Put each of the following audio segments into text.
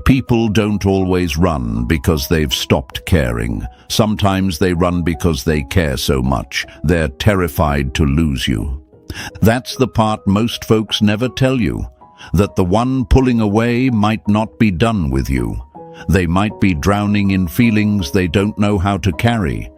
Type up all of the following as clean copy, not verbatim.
People don't always run because they've stopped caring. Sometimes they run because they care so much, they're terrified to lose you. That's the part most folks never tell you, that the one pulling away might not be done with you. They might be drowning in feelings they don't know how to carry.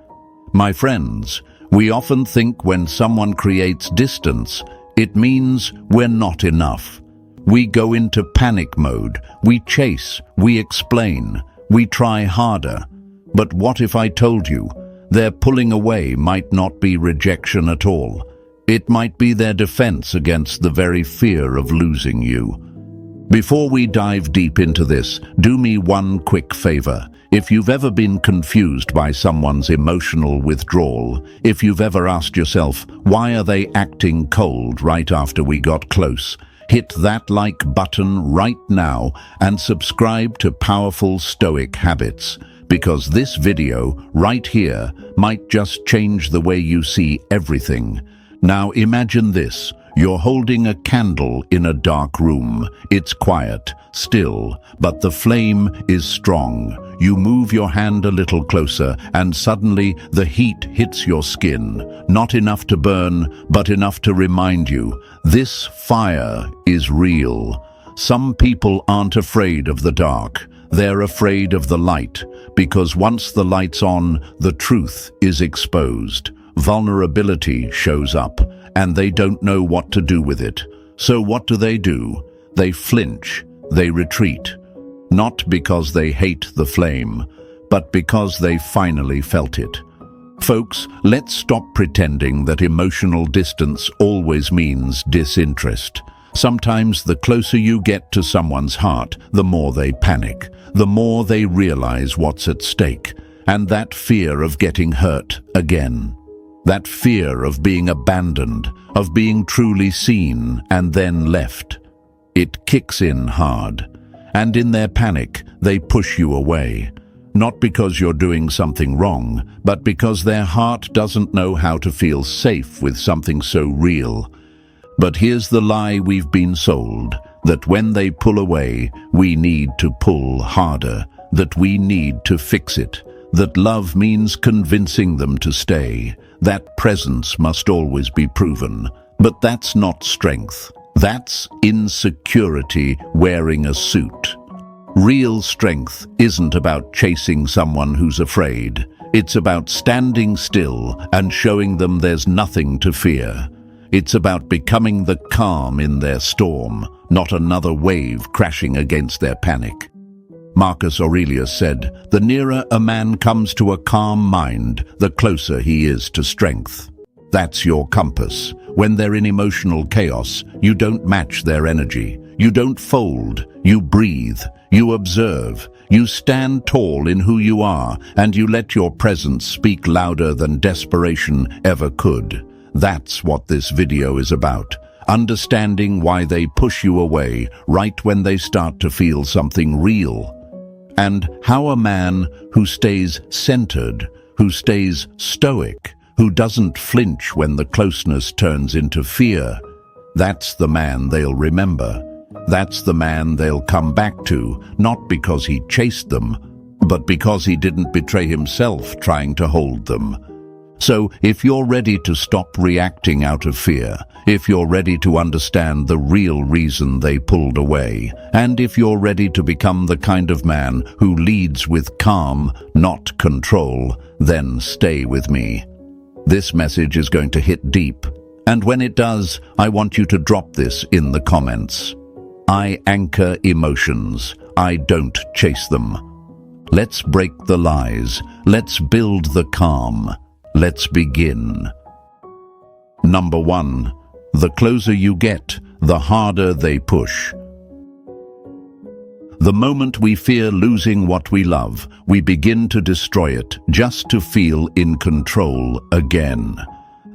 My friends, we often think when someone creates distance, it means we're not enough. We go into panic mode, we chase, we explain, we try harder. But what if I told you, their pulling away might not be rejection at all? It might be their defense against the very fear of losing you. Before we dive deep into this, do me one quick favor. If you've ever been confused by someone's emotional withdrawal, if you've ever asked yourself, why are they acting cold right after we got close? Hit that like button right now and subscribe to Powerful Stoic Habits, because this video right here might just change the way you see everything. Now imagine this. You're holding a candle in a dark room. It's quiet, still, but the flame is strong. You move your hand a little closer, and suddenly the heat hits your skin. Not enough to burn, but enough to remind you, this fire is real. Some people aren't afraid of the dark. They're afraid of the light, because once the light's on, the truth is exposed. Vulnerability shows up, and they don't know what to do with it. So what do? They flinch, they retreat. Not because they hate the flame, but because they finally felt it. Folks, let's stop pretending that emotional distance always means disinterest. Sometimes the closer you get to someone's heart, the more they panic, the more they realize what's at stake, and that fear of getting hurt again. That fear of being abandoned, of being truly seen and then left. It kicks in hard, and in their panic, they push you away. Not because you're doing something wrong, but because their heart doesn't know how to feel safe with something so real. But here's the lie we've been sold, that when they pull away, we need to pull harder, that we need to fix it, that love means convincing them to stay, that presence must always be proven. But that's not strength. That's insecurity wearing a suit. Real strength isn't about chasing someone who's afraid. It's about standing still and showing them there's nothing to fear. It's about becoming the calm in their storm, not another wave crashing against their panic. Marcus Aurelius said, "The nearer a man comes to a calm mind, the closer he is to strength." That's your compass. When they're in emotional chaos, you don't match their energy. You don't fold. You breathe. You observe. You stand tall in who you are, and you let your presence speak louder than desperation ever could. That's what this video is about. Understanding why they push you away right when they start to feel something real. And how a man who stays centered, who stays stoic, who doesn't flinch when the closeness turns into fear, that's the man they'll remember. That's the man they'll come back to, not because he chased them, but because he didn't betray himself trying to hold them. So if you're ready to stop reacting out of fear, if you're ready to understand the real reason they pulled away, and if you're ready to become the kind of man who leads with calm, not control, then stay with me. This message is going to hit deep, and when it does, I want you to drop this in the comments. I anchor emotions. I don't chase them. Let's break the lies. Let's build the calm. Let's begin. Number 1. The closer you get, the harder they push. The moment we fear losing what we love, we begin to destroy it just to feel in control again.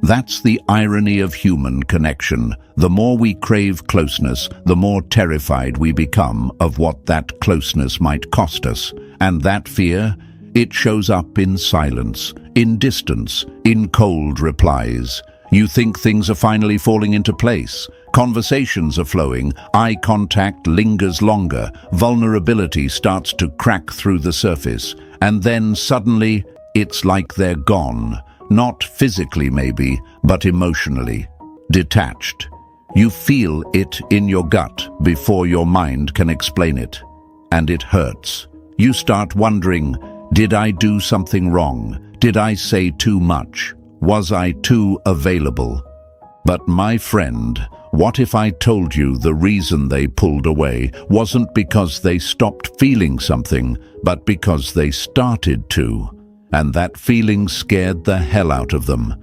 That's the irony of human connection. The more we crave closeness, the more terrified we become of what that closeness might cost us. And that fear, it shows up in silence, in distance, in cold replies. You think things are finally falling into place. Conversations are flowing, eye contact lingers longer, vulnerability starts to crack through the surface, and then suddenly it's like they're gone. Not physically maybe, but emotionally. Detached. You feel it in your gut before your mind can explain it. And it hurts. You start wondering, did I do something wrong? Did I say too much? Was I too available? But my friend, what if I told you the reason they pulled away wasn't because they stopped feeling something, but because they started to? And that feeling scared the hell out of them.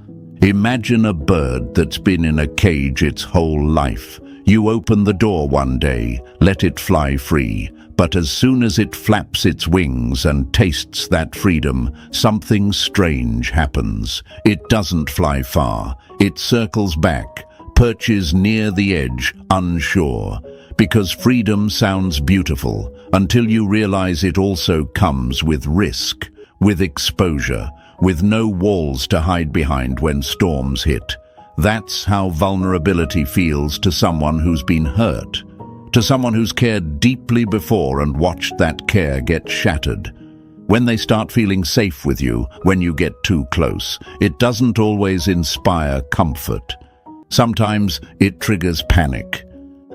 Imagine a bird that's been in a cage its whole life. You open the door one day, let it fly free, but as soon as it flaps its wings and tastes that freedom, something strange happens. It doesn't fly far. It circles back, perches near the edge, unsure, because freedom sounds beautiful, until you realize it also comes with risk, with exposure, with no walls to hide behind when storms hit. That's how vulnerability feels to someone who's been hurt, to someone who's cared deeply before and watched that care get shattered. When they start feeling safe with you, when you get too close, it doesn't always inspire comfort. Sometimes it triggers panic.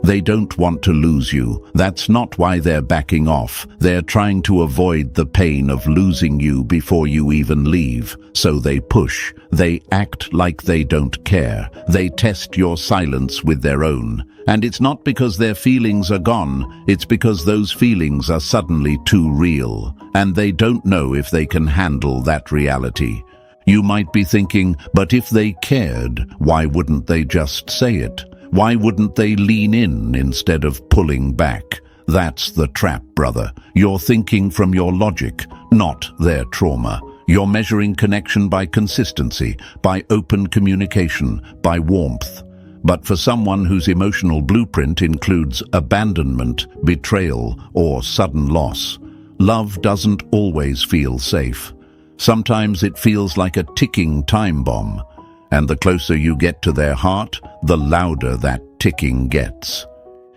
They don't want to lose you. That's not why they're backing off. They're trying to avoid the pain of losing you before you even leave. So they push. They act like they don't care. They test your silence with their own. And it's not because their feelings are gone. It's because those feelings are suddenly too real. And they don't know if they can handle that reality. You might be thinking, but if they cared, why wouldn't they just say it? Why wouldn't they lean in instead of pulling back? That's the trap, brother. You're thinking from your logic, not their trauma. You're measuring connection by consistency, by open communication, by warmth. But for someone whose emotional blueprint includes abandonment, betrayal, or sudden loss, love doesn't always feel safe. Sometimes it feels like a ticking time bomb. And the closer you get to their heart, the louder that ticking gets.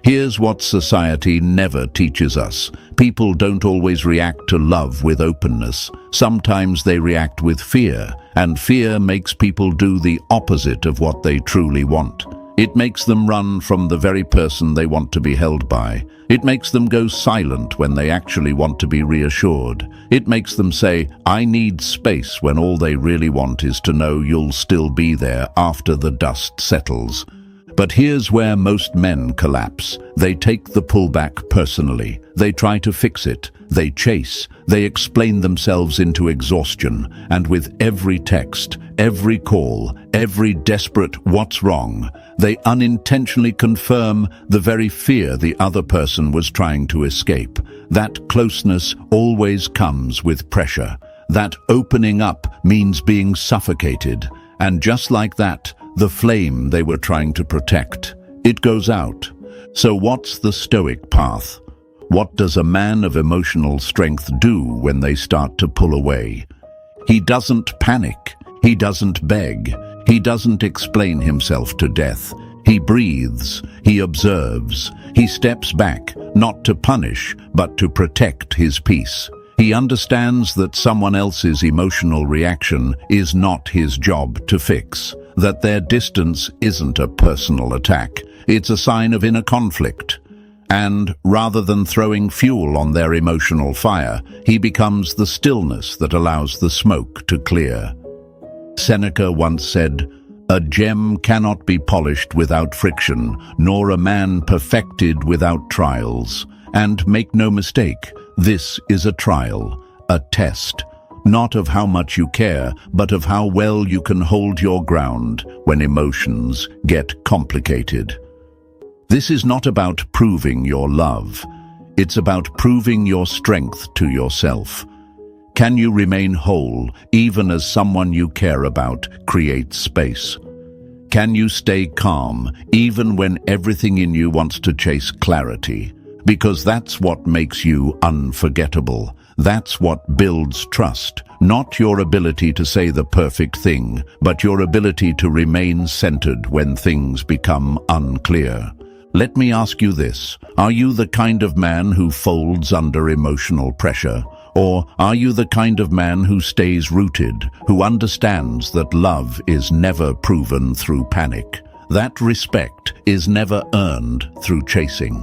Here's what society never teaches us. People don't always react to love with openness. Sometimes they react with fear, and fear makes people do the opposite of what they truly want. It makes them run from the very person they want to be held by. It makes them go silent when they actually want to be reassured. It makes them say, I need space, when all they really want is to know you'll still be there after the dust settles. But here's where most men collapse. They take the pullback personally. They try to fix it. They chase. They explain themselves into exhaustion. And with every text, every call, every desperate "what's wrong?" they unintentionally confirm the very fear the other person was trying to escape. That closeness always comes with pressure. That opening up means being suffocated. And just like that, the flame they were trying to protect, it goes out. So what's the Stoic path? What does a man of emotional strength do when they start to pull away? He doesn't panic. He doesn't beg. He doesn't explain himself to death. He breathes. He observes. He steps back, not to punish, but to protect his peace. He understands that someone else's emotional reaction is not his job to fix, that their distance isn't a personal attack. It's a sign of inner conflict. And rather than throwing fuel on their emotional fire, he becomes the stillness that allows the smoke to clear. Seneca once said, "A gem cannot be polished without friction, nor a man perfected without trials." And make no mistake, this is a trial, a test, not of how much you care, but of how well you can hold your ground when emotions get complicated. This is not about proving your love. It's about proving your strength to yourself. Can you remain whole even as someone you care about creates space? Can you stay calm even when everything in you wants to chase clarity? Because that's what makes you unforgettable. That's what builds trust. Not your ability to say the perfect thing, but your ability to remain centered when things become unclear. Let me ask you this. Are you the kind of man who folds under emotional pressure? Or are you the kind of man who stays rooted, who understands that love is never proven through panic, that respect is never earned through chasing?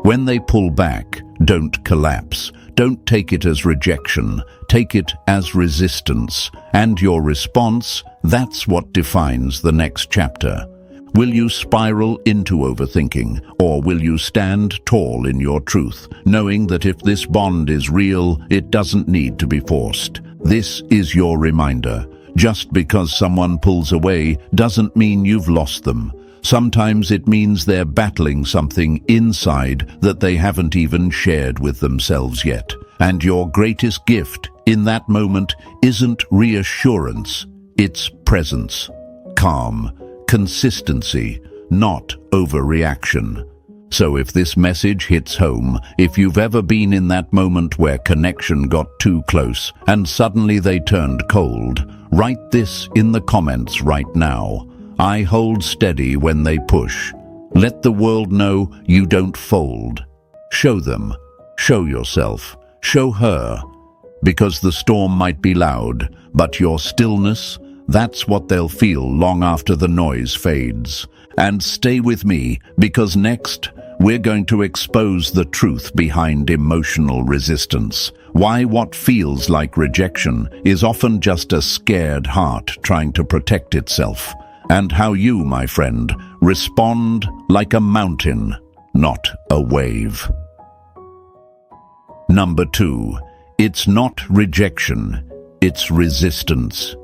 When they pull back, don't collapse. Don't take it as rejection. Take it as resistance. And your response, that's what defines the next chapter. Will you spiral into overthinking, or will you stand tall in your truth, knowing that if this bond is real, it doesn't need to be forced? This is your reminder. Just because someone pulls away doesn't mean you've lost them. Sometimes it means they're battling something inside that they haven't even shared with themselves yet. And your greatest gift in that moment isn't reassurance, it's presence, calm, consistency, not overreaction. So if this message hits home, if you've ever been in that moment where connection got too close and suddenly they turned cold, write this in the comments right now. I hold steady when they push. Let the world know you don't fold. Show them, show yourself, show her. Because the storm might be loud, but your stillness, that's what they'll feel long after the noise fades. And stay with me, because next, we're going to expose the truth behind emotional resistance. Why what feels like rejection is often just a scared heart trying to protect itself. And how you, my friend, respond like a mountain, not a wave. Number 2, it's not rejection, it's resistance.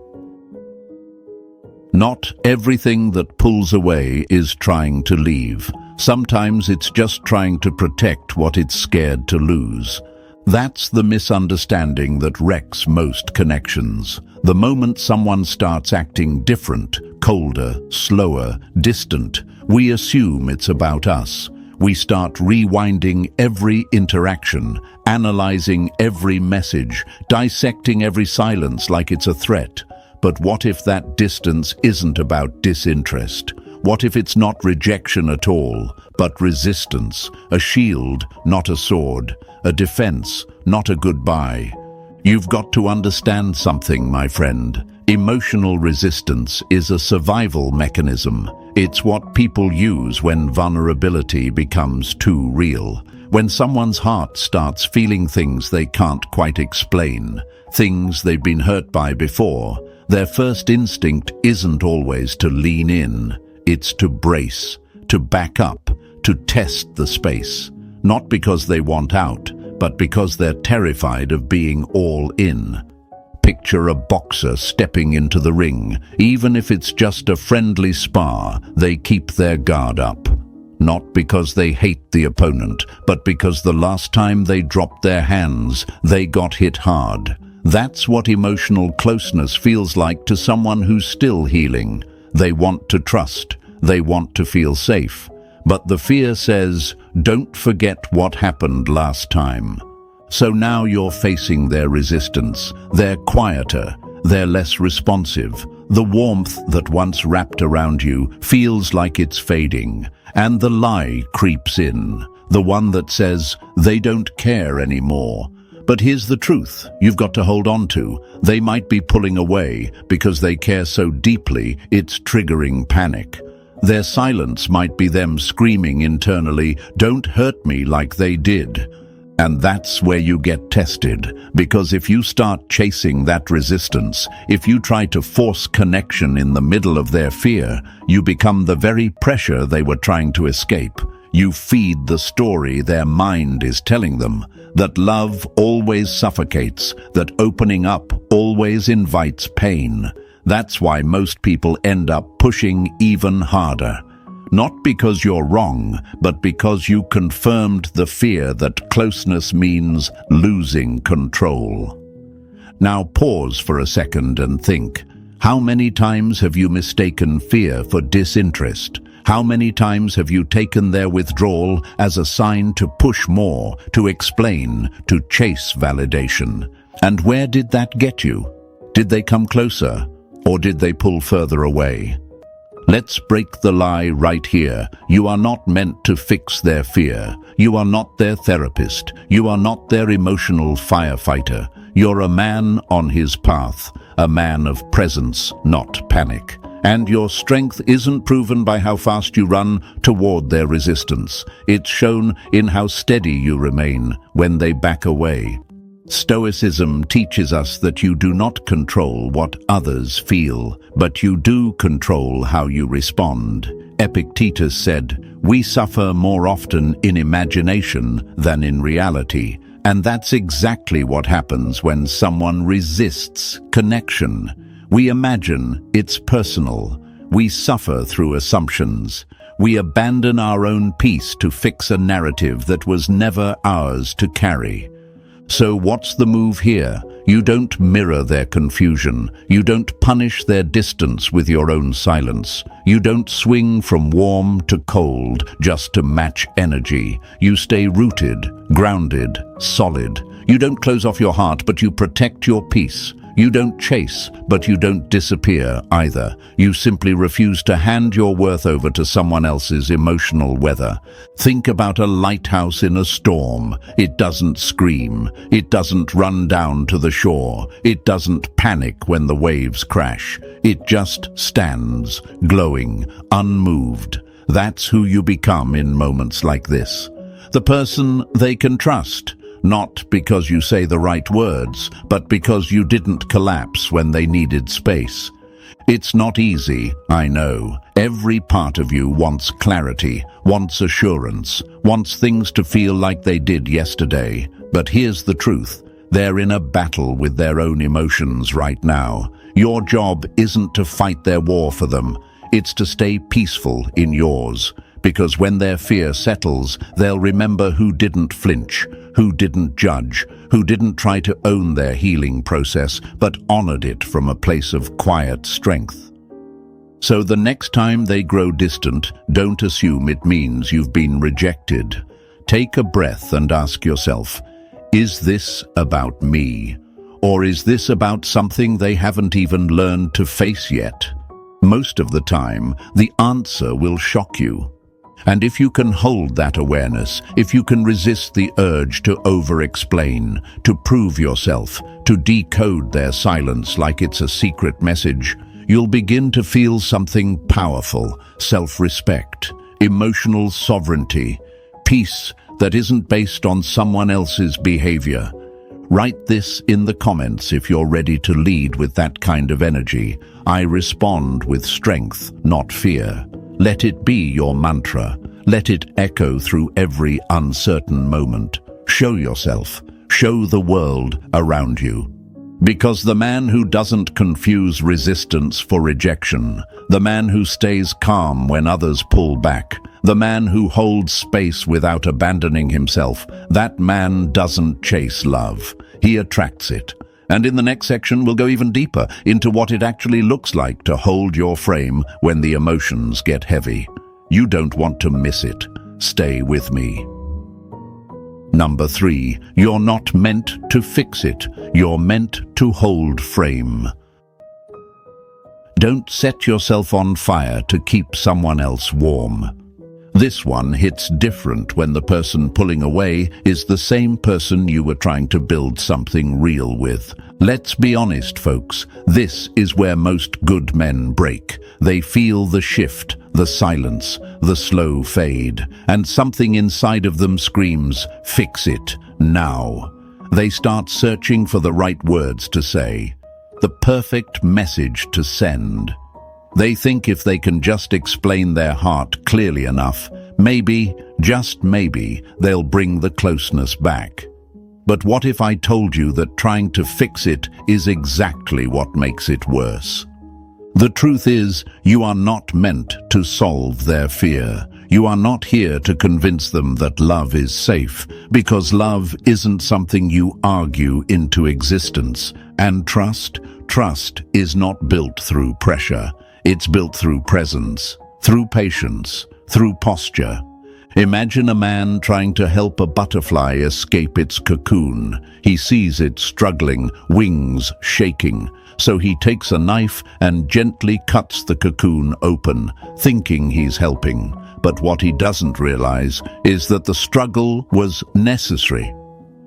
Not everything that pulls away is trying to leave. Sometimes it's just trying to protect what it's scared to lose. That's the misunderstanding that wrecks most connections. The moment someone starts acting different, colder, slower, distant, we assume it's about us. We start rewinding every interaction, analyzing every message, dissecting every silence like it's a threat. But what if that distance isn't about disinterest? What if it's not rejection at all, but resistance, a shield, not a sword, a defense, not a goodbye? You've got to understand something, my friend. Emotional resistance is a survival mechanism. It's what people use when vulnerability becomes too real. When someone's heart starts feeling things they can't quite explain, things they've been hurt by before, their first instinct isn't always to lean in. It's to brace, to back up, to test the space. Not because they want out, but because they're terrified of being all in. Picture a boxer stepping into the ring. Even if it's just a friendly spar, they keep their guard up. Not because they hate the opponent, but because the last time they dropped their hands, they got hit hard. That's what emotional closeness feels like to someone who's still healing. They want to trust. They want to feel safe. But the fear says, don't forget what happened last time. So now you're facing their resistance. They're quieter. They're less responsive. The warmth that once wrapped around you feels like it's fading. And the lie creeps in. The one that says, they don't care anymore. But here's the truth you've got to hold on to. They might be pulling away because they care so deeply it's triggering panic. Their silence might be them screaming internally, don't hurt me like they did. And that's where you get tested, because if you start chasing that resistance, if you try to force connection in the middle of their fear, you become the very pressure they were trying to escape. You feed the story their mind is telling them, that love always suffocates, that opening up always invites pain. That's why most people end up pushing even harder. Not because you're wrong, but because you confirmed the fear that closeness means losing control. Now pause for a second and think. How many times have you mistaken fear for disinterest? How many times have you taken their withdrawal as a sign to push more, to explain, to chase validation? And where did that get you? Did they come closer, or did they pull further away? Let's break the lie right here. You are not meant to fix their fear. You are not their therapist. You are not their emotional firefighter. You're a man on his path, a man of presence, not panic. And your strength isn't proven by how fast you run toward their resistance. It's shown in how steady you remain when they back away. Stoicism teaches us that you do not control what others feel, but you do control how you respond. Epictetus said, "We suffer more often in imagination than in reality." And that's exactly what happens when someone resists connection. We imagine it's personal. We suffer through assumptions. We abandon our own peace to fix a narrative that was never ours to carry. So what's the move here? You don't mirror their confusion. You don't punish their distance with your own silence. You don't swing from warm to cold just to match energy. You stay rooted, grounded, solid. You don't close off your heart, but you protect your peace. You don't chase, but you don't disappear either. You simply refuse to hand your worth over to someone else's emotional weather. Think about a lighthouse in a storm. It doesn't scream. It doesn't run down to the shore. It doesn't panic when the waves crash. It just stands, glowing, unmoved. That's who you become in moments like this. The person they can trust. Not because you say the right words, but because you didn't collapse when they needed space. It's not easy, I know. Every part of you wants clarity, wants assurance, wants things to feel like they did yesterday. But here's the truth. They're in a battle with their own emotions right now. Your job isn't to fight their war for them. It's to stay peaceful in yours. Because when their fear settles, they'll remember who didn't flinch, who didn't judge, who didn't try to own their healing process, but honored it from a place of quiet strength. So the next time they grow distant, don't assume it means you've been rejected. Take a breath and ask yourself, is this about me? Or is this about something they haven't even learned to face yet? Most of the time, the answer will shock you. And if you can hold that awareness, if you can resist the urge to over-explain, to prove yourself, to decode their silence like it's a secret message, you'll begin to feel something powerful, self-respect, emotional sovereignty, peace that isn't based on someone else's behavior. Write this in the comments if you're ready to lead with that kind of energy. I respond with strength, not fear. Let it be your mantra. Let it echo through every uncertain moment. Show yourself. Show the world around you. Because the man who doesn't confuse resistance for rejection, the man who stays calm when others pull back, the man who holds space without abandoning himself, that man doesn't chase love. He attracts it. And in the next section, we'll go even deeper into what it actually looks like to hold your frame when the emotions get heavy. You don't want to miss it. Stay with me. Number 3, you're not meant to fix it. You're meant to hold frame. Don't set yourself on fire to keep someone else warm. This one hits different when the person pulling away is the same person you were trying to build something real with. Let's be honest, folks. This is where most good men break. They feel the shift, the silence, the slow fade, and something inside of them screams, "Fix it, now." They start searching for the right words to say, the perfect message to send. They think if they can just explain their heart clearly enough, maybe, just maybe, they'll bring the closeness back. But what if I told you that trying to fix it is exactly what makes it worse? The truth is, you are not meant to solve their fear. You are not here to convince them that love is safe, because love isn't something you argue into existence. And trust is not built through pressure. It's built through presence, through patience, through posture. Imagine a man trying to help a butterfly escape its cocoon. He sees it struggling, wings shaking. So he takes a knife and gently cuts the cocoon open, thinking he's helping. But what he doesn't realize is that the struggle was necessary.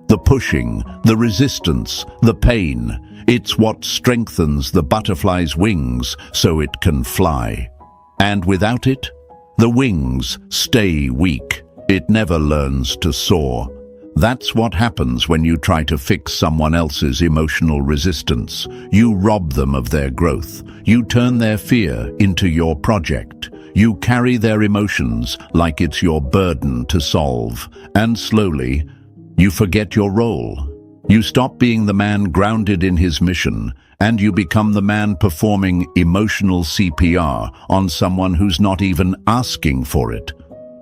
The pushing, the resistance, the pain, it's what strengthens the butterfly's wings so it can fly. And without it, the wings stay weak. It never learns to soar. That's what happens when you try to fix someone else's emotional resistance. You rob them of their growth. You turn their fear into your project. You carry their emotions like it's your burden to solve. And slowly, you forget your role. You stop being the man grounded in his mission, and you become the man performing emotional CPR on someone who's not even asking for it.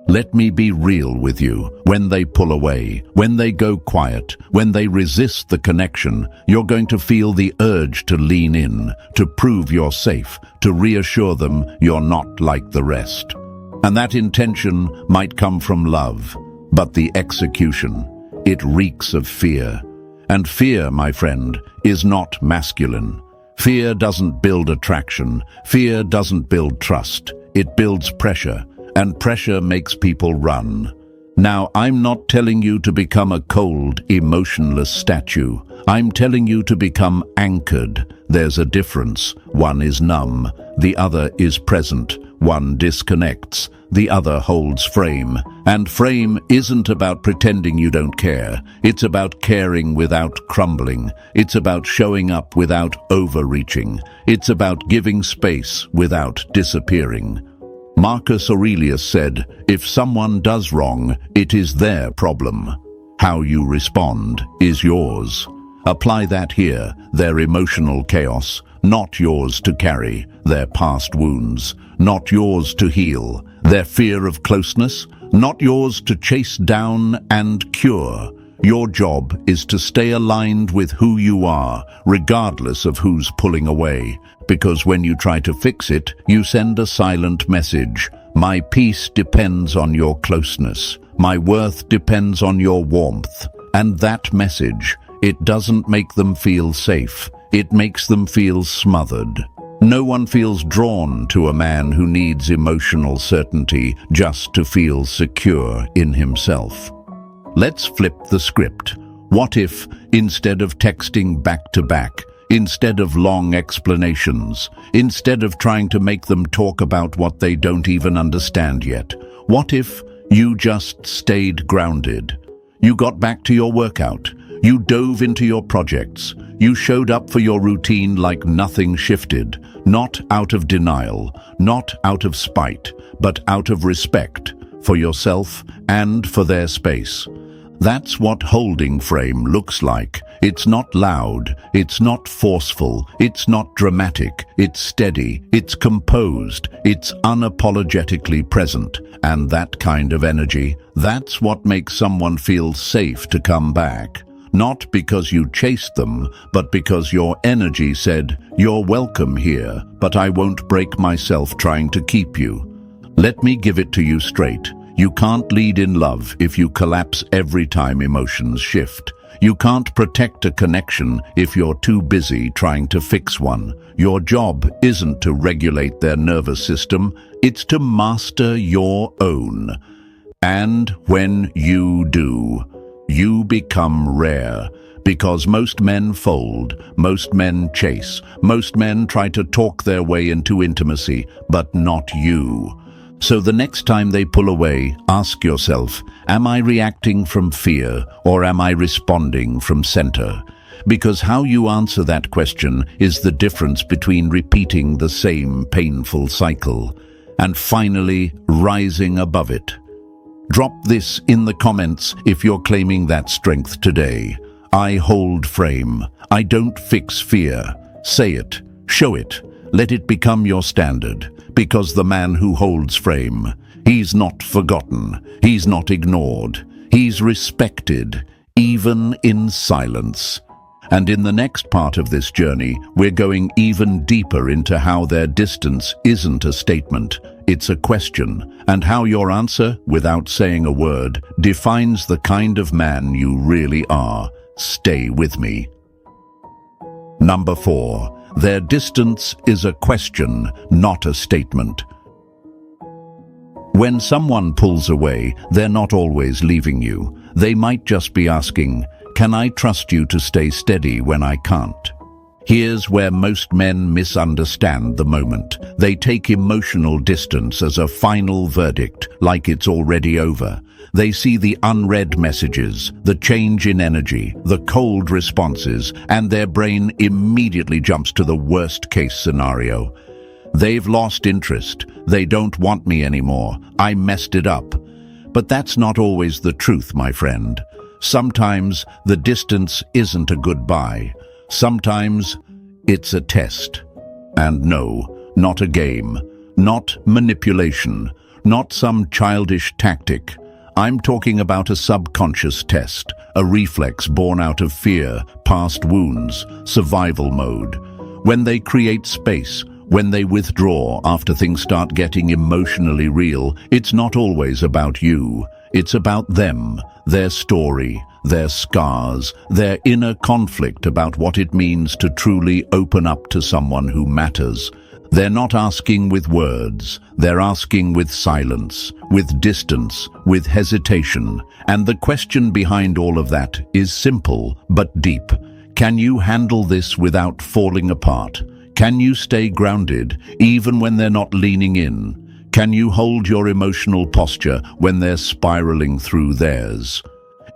Let me be real with you. When they pull away, when they go quiet, when they resist the connection, you're going to feel the urge to lean in, to prove you're safe, to reassure them you're not like the rest. And that intention might come from love, but the execution, it reeks of fear. And fear, my friend, is not masculine. Fear doesn't build attraction. Fear doesn't build trust. It builds pressure, and pressure makes people run. Now, I'm not telling you to become a cold, emotionless statue. I'm telling you to become anchored. There's a difference. One is numb, the other is present. One disconnects, the other holds frame. And frame isn't about pretending you don't care. It's about caring without crumbling. It's about showing up without overreaching. It's about giving space without disappearing. Marcus Aurelius said, if someone does wrong, it is their problem. How you respond is yours. Apply that here, their emotional chaos, not yours to carry, their past wounds, not yours to heal, their fear of closeness, not yours to chase down and cure. Your job is to stay aligned with who you are, regardless of who's pulling away. Because when you try to fix it, you send a silent message. My peace depends on your closeness. My worth depends on your warmth. And that message, it doesn't make them feel safe. It makes them feel smothered. No one feels drawn to a man who needs emotional certainty just to feel secure in himself. Let's flip the script. What if, instead of texting back to back, instead of long explanations, instead of trying to make them talk about what they don't even understand yet, what if you just stayed grounded? You got back to your workout. You dove into your projects. You showed up for your routine like nothing shifted, not out of denial, not out of spite, but out of respect for yourself and for their space. That's what holding frame looks like. It's not loud, it's not forceful, it's not dramatic, it's steady, it's composed, it's unapologetically present. And that kind of energy, that's what makes someone feel safe to come back. Not because you chased them, but because your energy said, you're welcome here, but I won't break myself trying to keep you. Let me give it to you straight. You can't lead in love if you collapse every time emotions shift. You can't protect a connection if you're too busy trying to fix one. Your job isn't to regulate their nervous system, it's to master your own. And when you do, you become rare, because most men fold, most men chase, most men try to talk their way into intimacy, but not you. So the next time they pull away, ask yourself, am I reacting from fear or am I responding from center? Because how you answer that question is the difference between repeating the same painful cycle and finally rising above it. Drop this in the comments if you're claiming that strength today. I hold frame. I don't fix fear. Say it. Show it. Let it become your standard. Because the man who holds frame, he's not forgotten. He's not ignored. He's respected, even in silence. And in the next part of this journey, we're going even deeper into how their distance isn't a statement. it's a question, and how your answer, without saying a word, defines the kind of man you really are. Stay with me. Number 4. Their distance is a question, not a statement. When someone pulls away, they're not always leaving you. They might just be asking, "Can I trust you to stay steady when I can't?" Here's where most men misunderstand the moment. They take emotional distance as a final verdict, like it's already over. They see the unread messages, the change in energy, the cold responses, and their brain immediately jumps to the worst-case scenario. They've lost interest. They don't want me anymore. I messed it up. But that's not always the truth, my friend. Sometimes the distance isn't a goodbye. Sometimes it's a test. And no, not a game, not manipulation, not some childish tactic. I'm talking about a subconscious test, a reflex born out of fear, past wounds, survival mode. When they create space, when they withdraw after things start getting emotionally real, it's not always about you. It's about them, their story, their scars, their inner conflict about what it means to truly open up to someone who matters. They're not asking with words, they're asking with silence, with distance, with hesitation. And the question behind all of that is simple but deep. Can you handle this without falling apart? Can you stay grounded even when they're not leaning in? Can you hold your emotional posture when they're spiraling through theirs?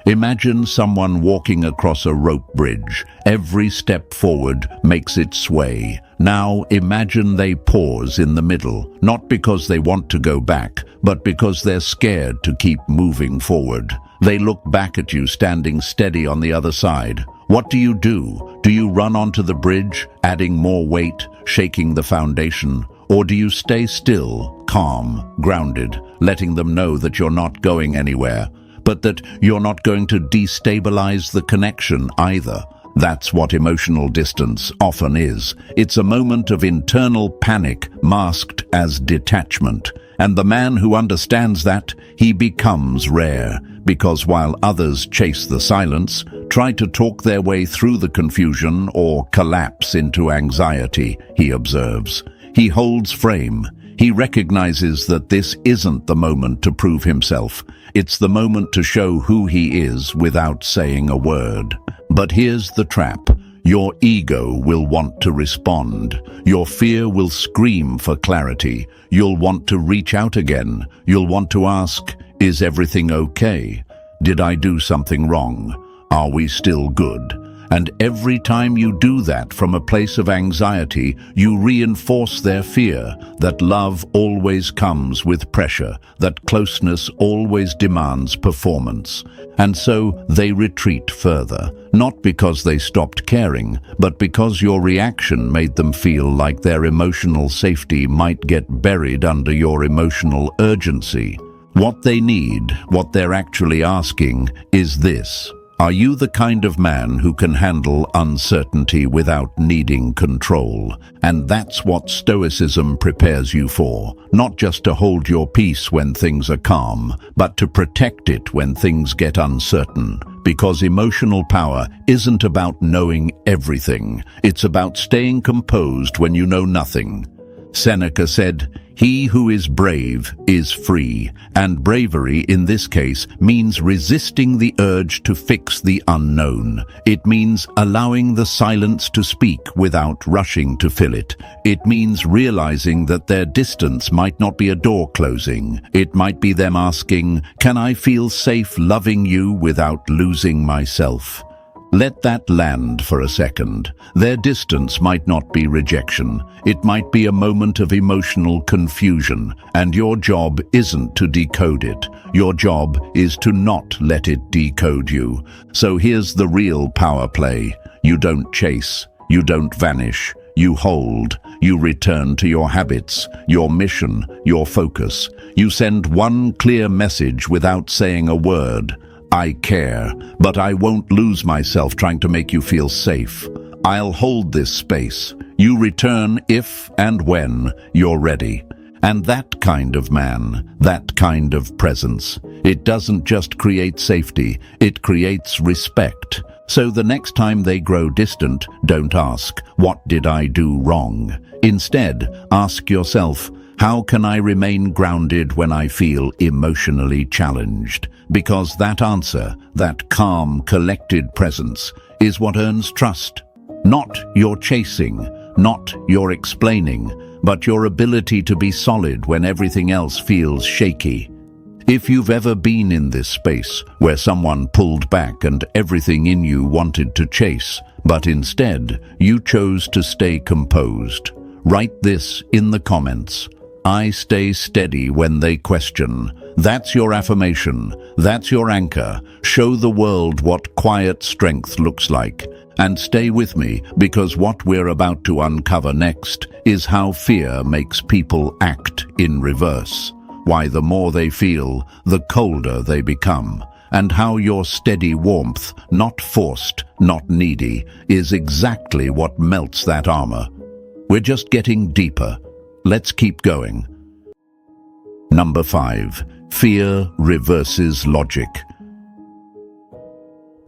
Imagine someone walking across a rope bridge. Every step forward makes it sway. Now imagine they pause in the middle, not because they want to go back, but because they're scared to keep moving forward. They look back at you standing steady on the other side. What do? Do you run onto the bridge, adding more weight, shaking the foundation? Or do you stay still, calm, grounded, letting them know that you're not going anywhere, but that you're not going to destabilize the connection either? That's what emotional distance often is. It's a moment of internal panic masked as detachment. And the man who understands that, he becomes rare, because while others chase the silence, try to talk their way through the confusion or collapse into anxiety, he observes. He holds frame. He recognizes that this isn't the moment to prove himself. It's the moment to show who he is without saying a word. But here's the trap. Your ego will want to respond. Your fear will scream for clarity. You'll want to reach out again. You'll want to ask, is everything okay? Did I do something wrong? Are we still good? And every time you do that from a place of anxiety, you reinforce their fear that love always comes with pressure, that closeness always demands performance. And so they retreat further, not because they stopped caring, but because your reaction made them feel like their emotional safety might get buried under your emotional urgency. What they need, what they're actually asking, is this. Are you the kind of man who can handle uncertainty without needing control? And that's what Stoicism prepares you for, not just to hold your peace when things are calm, but to protect it when things get uncertain. Because emotional power isn't about knowing everything. It's about staying composed when you know nothing. Seneca said, "He who is brave is free," and bravery in this case means resisting the urge to fix the unknown. It means allowing the silence to speak without rushing to fill it. It means realizing that their distance might not be a door closing. It might be them asking, "Can I feel safe loving you without losing myself?" Let that land for a second. Their distance might not be rejection. It might be a moment of emotional confusion, and your job isn't to decode it. Your job is to not let it decode you. So here's the real power play. You don't chase. You don't vanish. You hold. You return to your habits, your mission, your focus. You send one clear message without saying a word. I care, but I won't lose myself trying to make you feel safe. I'll hold this space. You return if and when you're ready. And that kind of man, that kind of presence, it doesn't just create safety, it creates respect. So the next time they grow distant, don't ask, "What did I do wrong?" Instead, ask yourself, "How can I remain grounded when I feel emotionally challenged?" Because that answer, that calm, collected presence, is what earns trust. Not your chasing, not your explaining, but your ability to be solid when everything else feels shaky. If you've ever been in this space where someone pulled back and everything in you wanted to chase, but instead you chose to stay composed, write this in the comments. I stay steady when they question. That's your affirmation. That's your anchor. Show the world what quiet strength looks like. And stay with me, because what we're about to uncover next is how fear makes people act in reverse. Why the more they feel, the colder they become. And how your steady warmth, not forced, not needy, is exactly what melts that armor. We're just getting deeper. Let's keep going. Number 5. Fear reverses logic.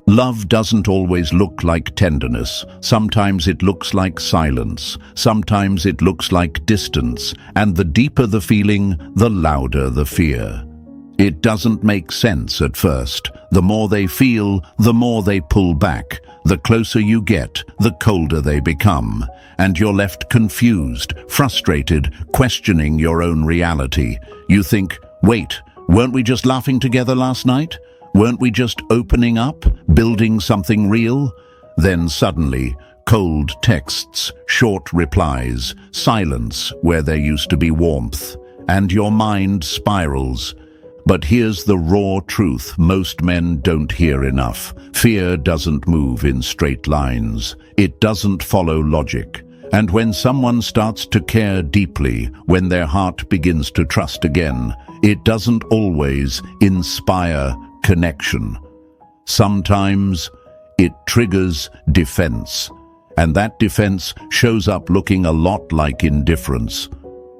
Love doesn't always look like tenderness. Sometimes it looks like silence. Sometimes it looks like distance. And the deeper the feeling, the louder the fear. It doesn't make sense at first. The more they feel, the more they pull back. The closer you get, the colder they become. And you're left confused, frustrated, questioning your own reality. You think, wait, weren't we just laughing together last night? Weren't we just opening up, building something real? Then suddenly, cold texts, short replies, silence where there used to be warmth, and your mind spirals. But here's the raw truth most men don't hear enough. Fear doesn't move in straight lines. It doesn't follow logic. And when someone starts to care deeply, when their heart begins to trust again, it doesn't always inspire connection. Sometimes it triggers defense, and that defense shows up looking a lot like indifference.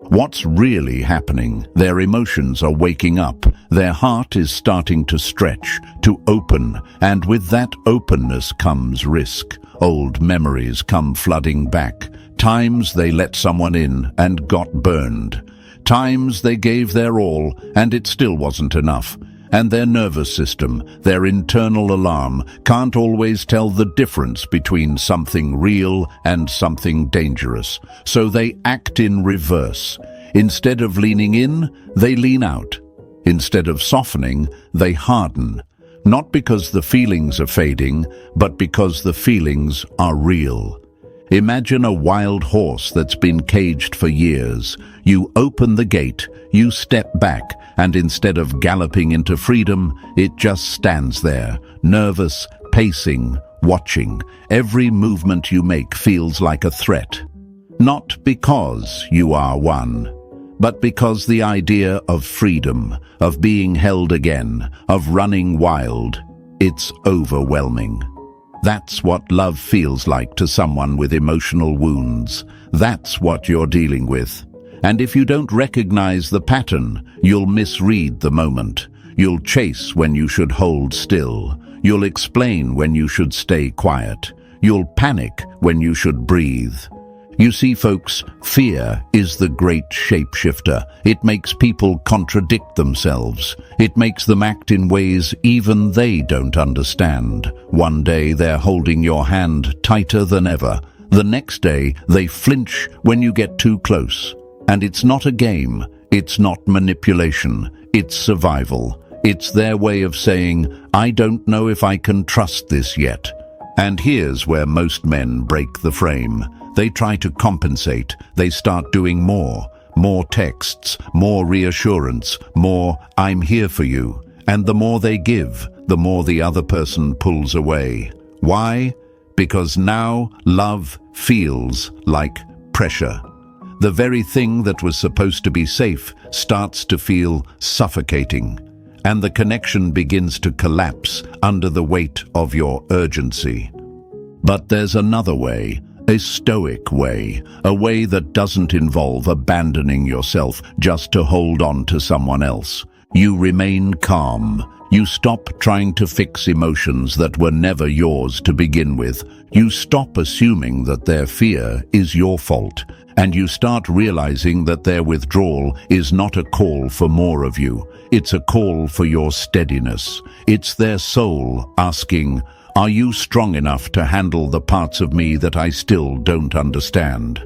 What's really happening? Their emotions are waking up, their heart is starting to stretch, to open, and with that openness comes risk. Old memories come flooding back, times they let someone in and got burned, times they gave their all and it still wasn't enough. And their nervous system, their internal alarm, can't always tell the difference between something real and something dangerous. So they act in reverse. Instead of leaning in, they lean out. Instead of softening, they harden. Not because the feelings are fading, but because the feelings are real. Imagine a wild horse that's been caged for years. You open the gate, you step back, and instead of galloping into freedom, it just stands there, nervous, pacing, watching. Every movement you make feels like a threat. Not because you are one, but because the idea of freedom, of being held again, of running wild, it's overwhelming. That's what love feels like to someone with emotional wounds. That's what you're dealing with. And if you don't recognize the pattern, you'll misread the moment. You'll chase when you should hold still. You'll explain when you should stay quiet. You'll panic when you should breathe. You see, folks, fear is the great shapeshifter. It makes people contradict themselves. It makes them act in ways even they don't understand. One day they're holding your hand tighter than ever. The next day they flinch when you get too close. And it's not a game. It's not manipulation. It's survival. It's their way of saying, I don't know if I can trust this yet. And here's where most men break the frame. They try to compensate. They start doing more texts, more reassurance, more I'm here for you. And the more they give, the more the other person pulls away. Why? Because now love feels like pressure. The very thing that was supposed to be safe starts to feel suffocating, and the connection begins to collapse under the weight of your urgency. But there's another way, A Stoic way, a way that doesn't involve abandoning yourself just to hold on to someone else. You remain calm. You stop trying to fix emotions that were never yours to begin with. You stop assuming that their fear is your fault, and you start realizing that their withdrawal is not a call for more of you. It's a call for your steadiness. It's their soul asking, "Are you strong enough to handle the parts of me that I still don't understand?"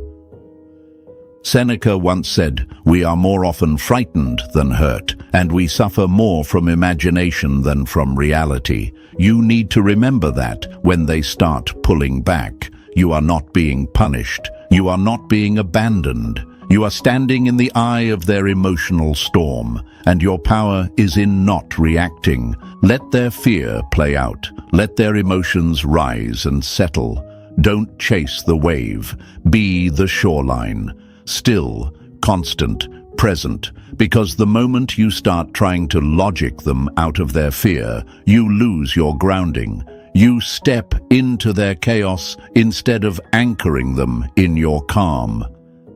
Seneca once said, "We are more often frightened than hurt, and we suffer more from imagination than from reality." You need to remember that when they start pulling back. You are not being punished. You are not being abandoned. You are standing in the eye of their emotional storm, and your power is in not reacting. Let their fear play out. Let their emotions rise and settle. Don't chase the wave. Be the shoreline. Still, constant, present, because the moment you start trying to logic them out of their fear, you lose your grounding. You step into their chaos instead of anchoring them in your calm.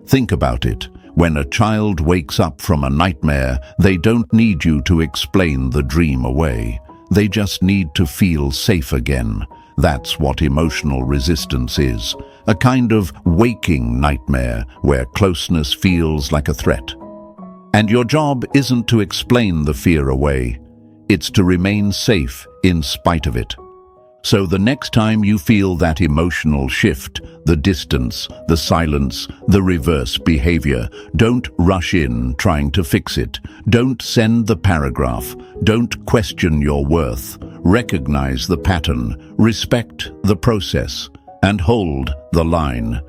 Think about it. When a child wakes up from a nightmare, they don't need you to explain the dream away. They just need to feel safe again. That's what emotional resistance is. A kind of waking nightmare where closeness feels like a threat. And your job isn't to explain the fear away. It's to remain safe in spite of it. So the next time you feel that emotional shift, the distance, the silence, the reverse behavior, don't rush in trying to fix it. Don't send the paragraph. Don't question your worth. Recognize the pattern, respect the process, and hold the line.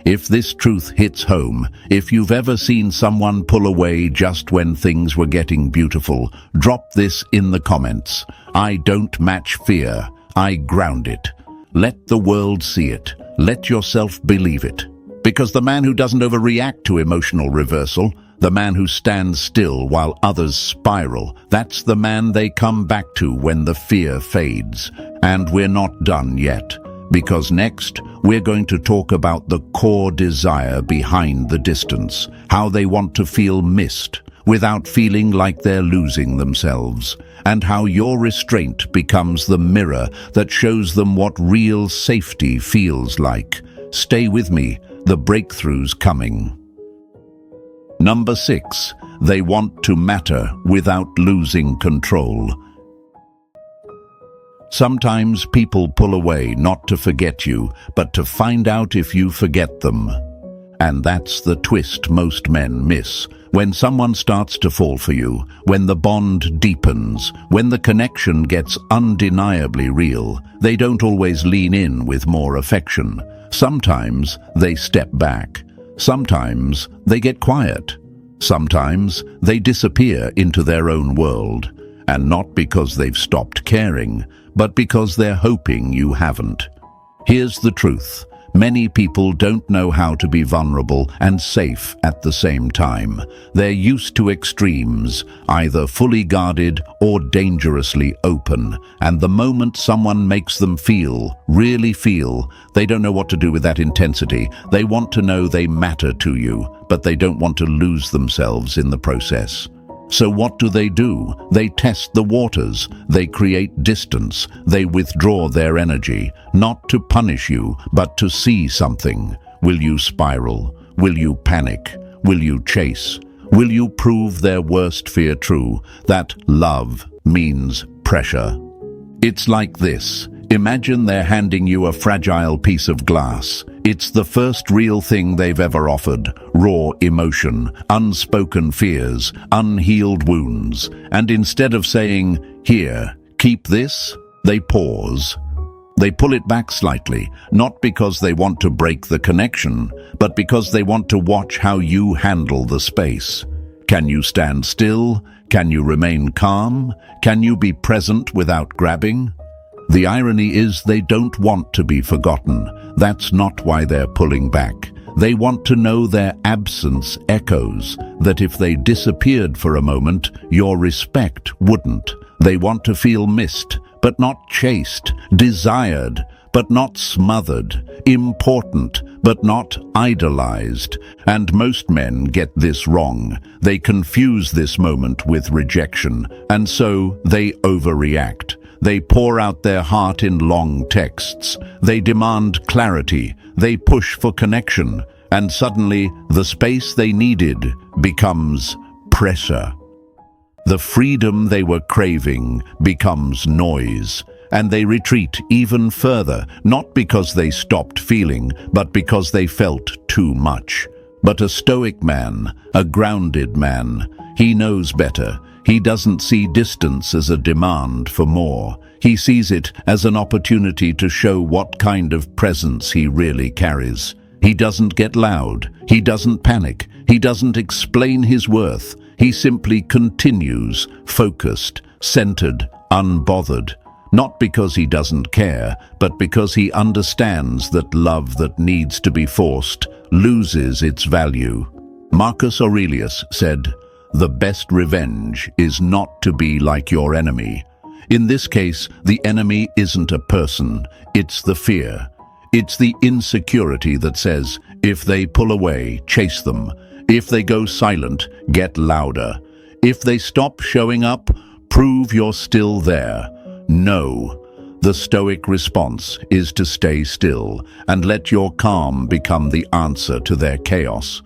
If this truth hits home, if you've ever seen someone pull away just when things were getting beautiful, drop this in the comments. I don't match fear. I ground it. Let the world see it. Let yourself believe it. Because the man who doesn't overreact to emotional reversal, the man who stands still while others spiral, that's the man they come back to when the fear fades. And we're not done yet. Because next, we're going to talk about the core desire behind the distance, how they want to feel missed without feeling like they're losing themselves, and how your restraint becomes the mirror that shows them what real safety feels like. Stay with me, the breakthrough's coming. Number 6, they want to matter without losing control. Sometimes people pull away not to forget you, but to find out if you forget them. And that's the twist most men miss. When someone starts to fall for you, when the bond deepens, when the connection gets undeniably real, they don't always lean in with more affection. Sometimes they step back. Sometimes they get quiet. Sometimes they disappear into their own world. And not because they've stopped caring, but because they're hoping you haven't. Here's the truth. Many people don't know how to be vulnerable and safe at the same time. They're used to extremes, either fully guarded or dangerously open. And the moment someone makes them really feel, they don't know what to do with that intensity. They want to know they matter to you, but they don't want to lose themselves in the process. So what do? They test the waters, they create distance, they withdraw their energy, not to punish you, but to see something. Will you spiral? Will you panic? Will you chase? Will you prove their worst fear true, that love means pressure? It's like this. Imagine they're handing you a fragile piece of glass. It's the first real thing they've ever offered. Raw emotion, unspoken fears, unhealed wounds. And instead of saying, "Here, keep this," they pause. They pull it back slightly, not because they want to break the connection, but because they want to watch how you handle the space. Can you stand still? Can you remain calm? Can you be present without grabbing? The irony is they don't want to be forgotten. That's not why they're pulling back. They want to know their absence echoes, that if they disappeared for a moment, your respect wouldn't. They want to feel missed, but not chased, desired, but not smothered, important, but not idolized. And most men get this wrong. They confuse this moment with rejection, and so they overreact. They pour out their heart in long texts. They demand clarity. They push for connection. And suddenly, the space they needed becomes pressure. The freedom they were craving becomes noise, and they retreat even further, not because they stopped feeling, but because they felt too much. But a Stoic man, a grounded man, he knows better. He doesn't see distance as a demand for more. He sees it as an opportunity to show what kind of presence he really carries. He doesn't get loud. He doesn't panic. He doesn't explain his worth. He simply continues, focused, centered, unbothered. Not because he doesn't care, but because he understands that love that needs to be forced loses its value. Marcus Aurelius said, "The best revenge is not to be like your enemy." In this case, the enemy isn't a person, it's the fear. It's the insecurity that says, if they pull away, chase them. If they go silent, get louder. If they stop showing up, prove you're still there. No. The Stoic response is to stay still and let your calm become the answer to their chaos.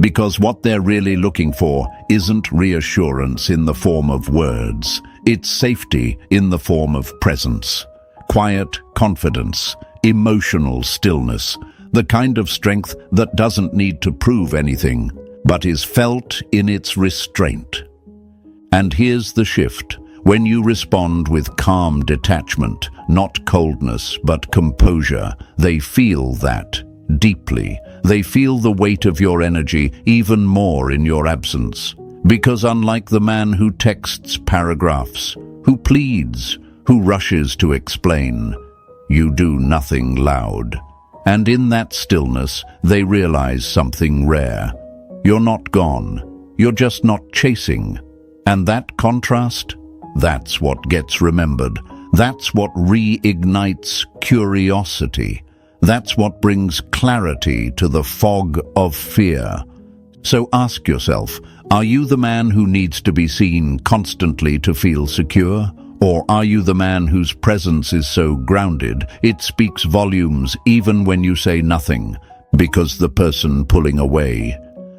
Because what they're really looking for isn't reassurance in the form of words. It's safety in the form of presence. Quiet confidence, emotional stillness, the kind of strength that doesn't need to prove anything, but is felt in its restraint. And here's the shift. When you respond with calm detachment, not coldness, but composure, they feel that deeply. They feel the weight of your energy even more in your absence. Because unlike the man who texts paragraphs, who pleads, who rushes to explain, you do nothing loud. And in that stillness, they realize something rare. You're not gone. You're just not chasing. And that contrast, that's what gets remembered. That's what reignites curiosity. That's what brings clarity to the fog of fear. So ask yourself, are you the man who needs to be seen constantly to feel secure? Or are you the man whose presence is so grounded it speaks volumes even when you say nothing? Because the person pulling away,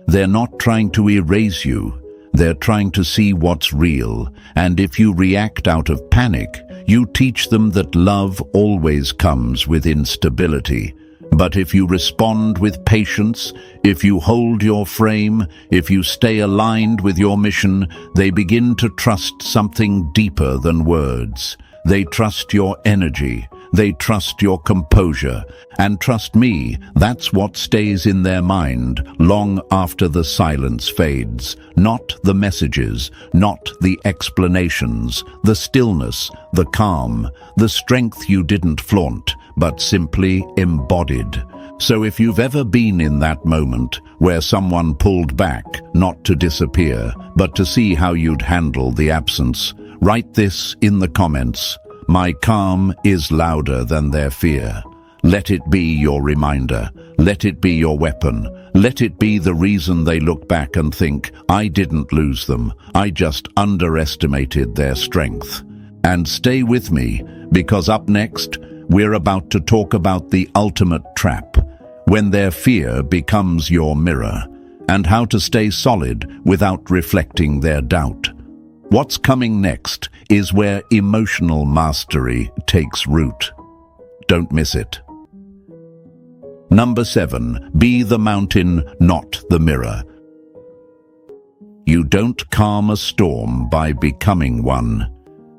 they're not trying to erase you. They're trying to see what's real, and if you react out of panic, you teach them that love always comes with instability. But if you respond with patience, if you hold your frame, if you stay aligned with your mission, they begin to trust something deeper than words. They trust your energy. They trust your composure. And trust me, that's what stays in their mind long after the silence fades. Not the messages, not the explanations, the stillness, the calm, the strength you didn't flaunt, but simply embodied. So if you've ever been in that moment where someone pulled back, not to disappear, but to see how you'd handle the absence, write this in the comments. My calm is louder than their fear. Let it be your reminder. Let it be your weapon. Let it be the reason they look back and think, I didn't lose them. I just underestimated their strength. And stay with me, because up next, we're about to talk about the ultimate trap, when their fear becomes your mirror, and how to stay solid without reflecting their doubt. What's coming next is where emotional mastery takes root. Don't miss it. Number 7, be the mountain, not the mirror. You don't calm a storm by becoming one.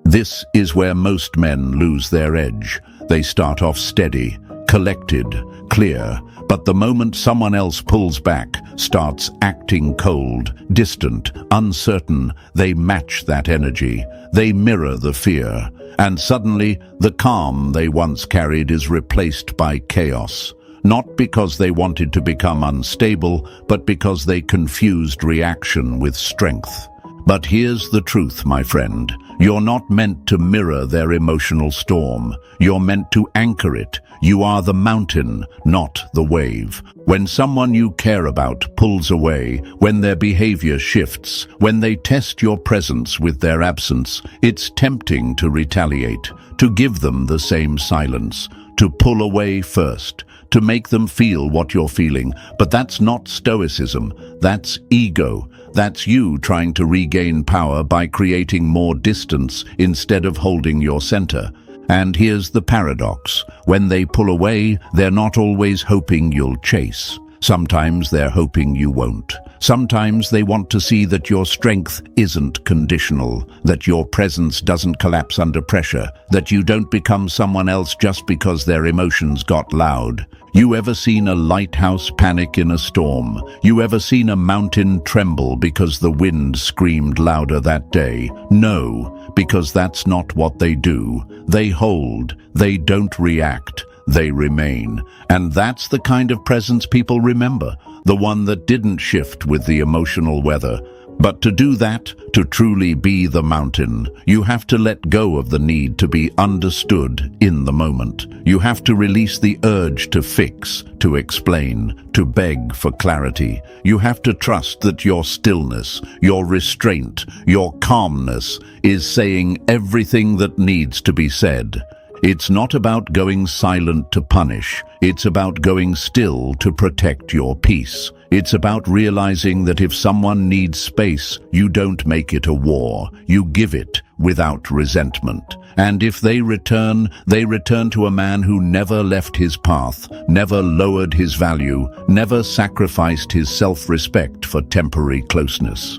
This is where most men lose their edge. They start off steady, collected, clear, but the moment someone else pulls back, starts acting cold, distant, uncertain, they match that energy. They mirror the fear, and suddenly the calm they once carried is replaced by chaos. Not because they wanted to become unstable, but because they confused reaction with strength. But here's the truth, my friend. You're not meant to mirror their emotional storm. You're meant to anchor it. You are the mountain, not the wave. When someone you care about pulls away, when their behavior shifts, when they test your presence with their absence, it's tempting to retaliate, to give them the same silence, to pull away first, to make them feel what you're feeling. But that's not Stoicism. That's ego. That's you trying to regain power by creating more distance instead of holding your center. And here's the paradox. When they pull away, they're not always hoping you'll chase. Sometimes they're hoping you won't. Sometimes they want to see that your strength isn't conditional, that your presence doesn't collapse under pressure, that you don't become someone else just because their emotions got loud. You ever seen a lighthouse panic in a storm? You ever seen a mountain tremble because the wind screamed louder that day? No, because that's not what they do. They hold, they don't react, they remain. And that's the kind of presence people remember, the one that didn't shift with the emotional weather. But to do that, to truly be the mountain, you have to let go of the need to be understood in the moment. You have to release the urge to fix, to explain, to beg for clarity. You have to trust that your stillness, your restraint, your calmness is saying everything that needs to be said. It's not about going silent to punish. It's about going still to protect your peace. It's about realizing that if someone needs space, you don't make it a war. You give it without resentment. And if they return to a man who never left his path, never lowered his value, never sacrificed his self-respect for temporary closeness.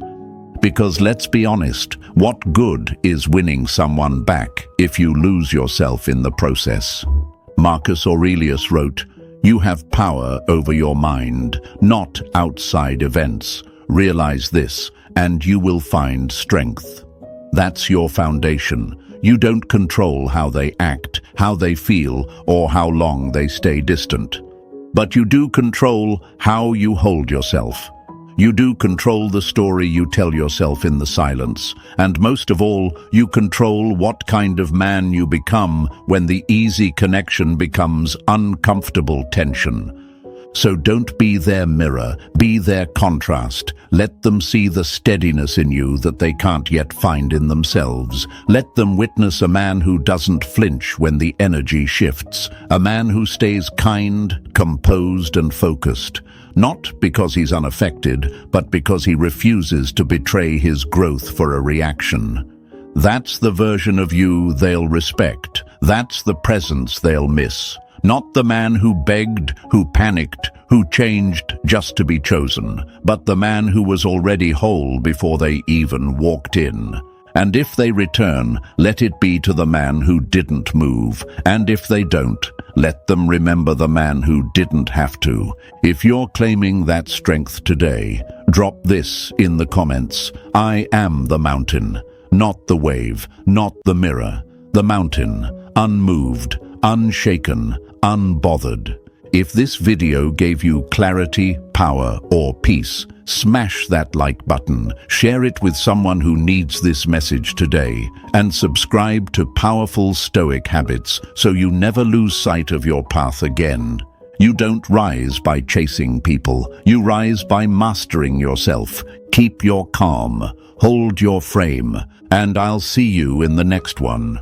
Because let's be honest, what good is winning someone back if you lose yourself in the process? Marcus Aurelius wrote, "You have power over your mind, not outside events. Realize this, and you will find strength." That's your foundation. You don't control how they act, how they feel, or how long they stay distant. But you do control how you hold yourself. You do control the story you tell yourself in the silence. And most of all, you control what kind of man you become when the easy connection becomes uncomfortable tension. So don't be their mirror, be their contrast. Let them see the steadiness in you that they can't yet find in themselves. Let them witness a man who doesn't flinch when the energy shifts, a man who stays kind, composed and focused. Not because he's unaffected, but because he refuses to betray his growth for a reaction. That's the version of you they'll respect. That's the presence they'll miss. Not the man who begged, who panicked, who changed just to be chosen, but the man who was already whole before they even walked in. And if they return, let it be to the man who didn't move. And if they don't, let them remember the man who didn't have to. If you're claiming that strength today, drop this in the comments. I am the mountain, not the wave, not the mirror. The mountain, unmoved, unshaken, unbothered. If this video gave you clarity, power, or peace, smash that like button, share it with someone who needs this message today, and subscribe to Powerful Stoic Habits so you never lose sight of your path again. You don't rise by chasing people. You rise by mastering yourself. Keep your calm, hold your frame, and I'll see you in the next one.